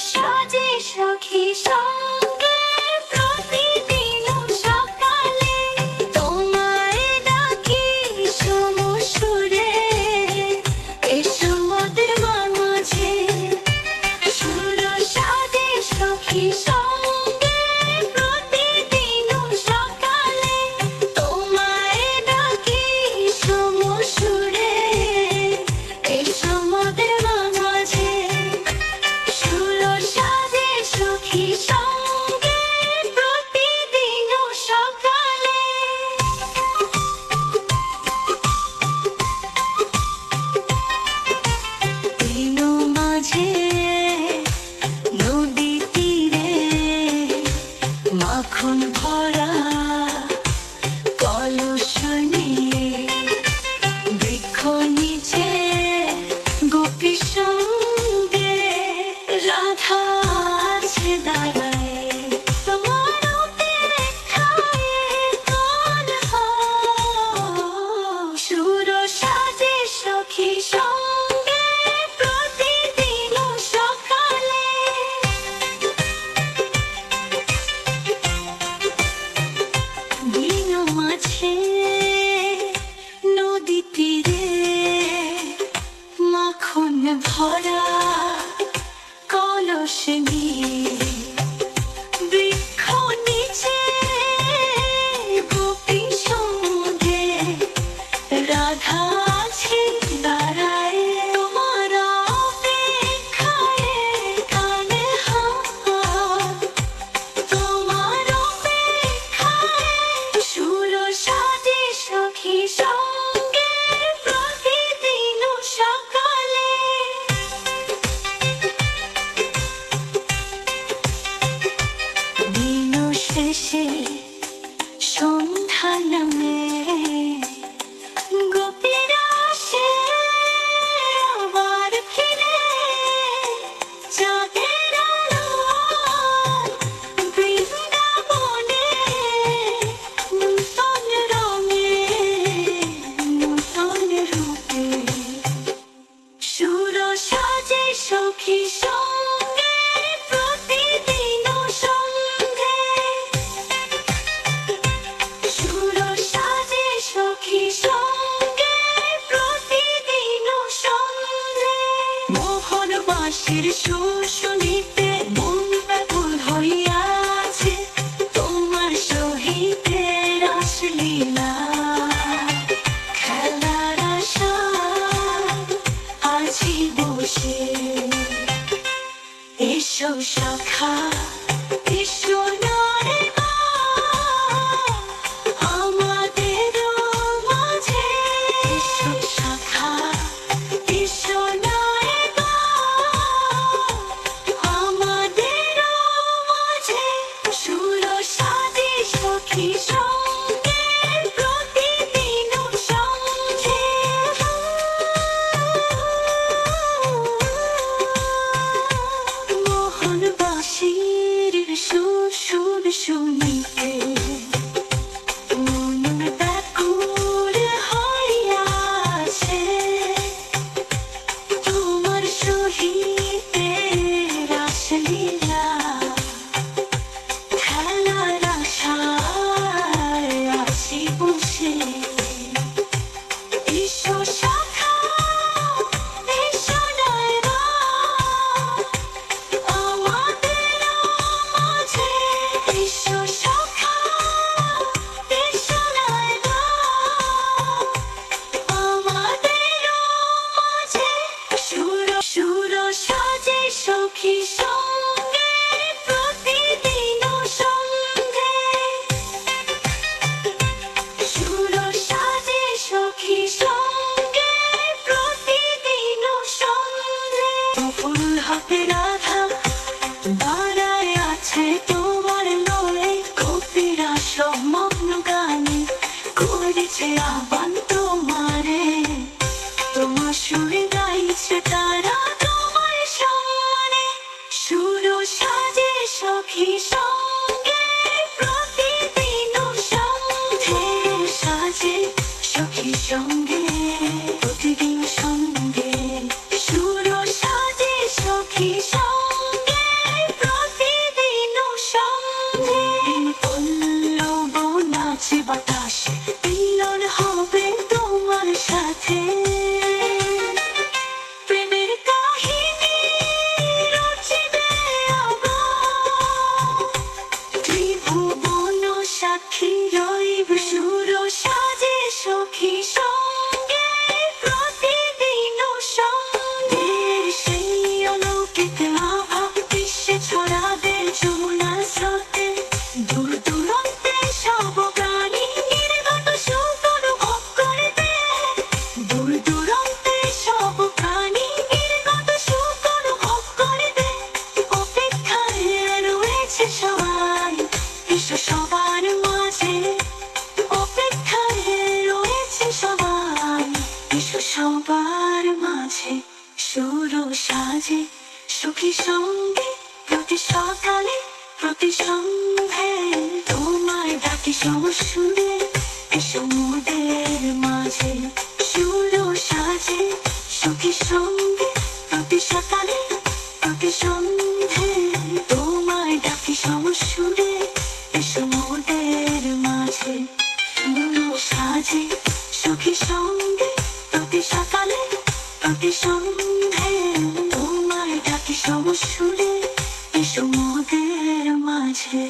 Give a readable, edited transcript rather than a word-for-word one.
সাজে সখী সঙ্গে প্রতিদিন সকালে তোমায় ডাকি সুরে এসো মোদের মাঝে সুর সাজে সখী সঙ্গে প্রতিদিন সকালে তোমায় ডাকি সুরে এসো মোদের মাঝে সখী সঙ্গে প্রতিদিন সকালে দিন মাঝে নদী তীরে মাখন ভরা কলস নিয়ে বৃক্ষ নিচে গোপী সঙ্গে রাধা সখী সঙ্গে প্রতিদিন সকালে দিন মাঝে নদী তীরে মাখন ভরা কলস নিয়ে বৃক্ষ নিচে গোপী সঙ্গে রাধা শেষে সন্ধ্যা নামে গোপীরা আসে আবার ফিরে চাঁদের আলো বৃন্দাবনে নূতন রঙে নূতন রূপে সুর সাজে সখী সঙ্গে প্রতিদিন সঙ্গে সখী সঙ্গে প্রতিদিন সঙ্গে মোহন বাঁশির সুর শুনিতে মন ব্যাকুল হইয়াছে তোমার সহিতে রাসলীলা খেলার আশায় আছি বসে এসো সখা এসো নারে সখী সঙ্গে প্রতিদিন সঙ্গে মোহন বাঁশির সুর শুনিতে মন ব্যাকুল হইয়াছে তোমার সহিতে রাসলীলা এসো সখা এসো নায়রা আমাদের মাঝে এসো সখা এসো নায়রা আমাদের মাঝে সুর সাজে সখী সঙ্গে প্রতিদিন সঙ্গে সখী সঙ্গে প্রতিদিন সঙ্গে ফুল হাতে রাধা দাঁড়ায় আছে তোমার লয়ে গোপীরা সব মগ্ন গানে করেছে আহ্বান তোমারে তোমার সুরে গাইছে তারা তোমার সম্মানে সুর সাজে সখী সঙ্গে প্রতিদিন সঙ্গে সাজে সখী সঙ্গে প্রতিদিন সঙ্গে সুর সাজে সবার মাঝে সুর সাজে সুখী সঙ্গে প্রতি সকালে প্রতি সন্ধ্যে তোমায় ডাকি সুরে এসো মোদের মাঝে সুর সাজে সুখী সঙ্গে প্রতি সকালে প্রতি সন্ধ্যে তোমায় ডাকি সুরে এসো মোদের মাঝে সুর সাজে সুখী সঙ্গে প্রতি সকালে প্রতি সন্ধ্যে তোমায় ডাকি সুরে এসো মোদের মাঝে।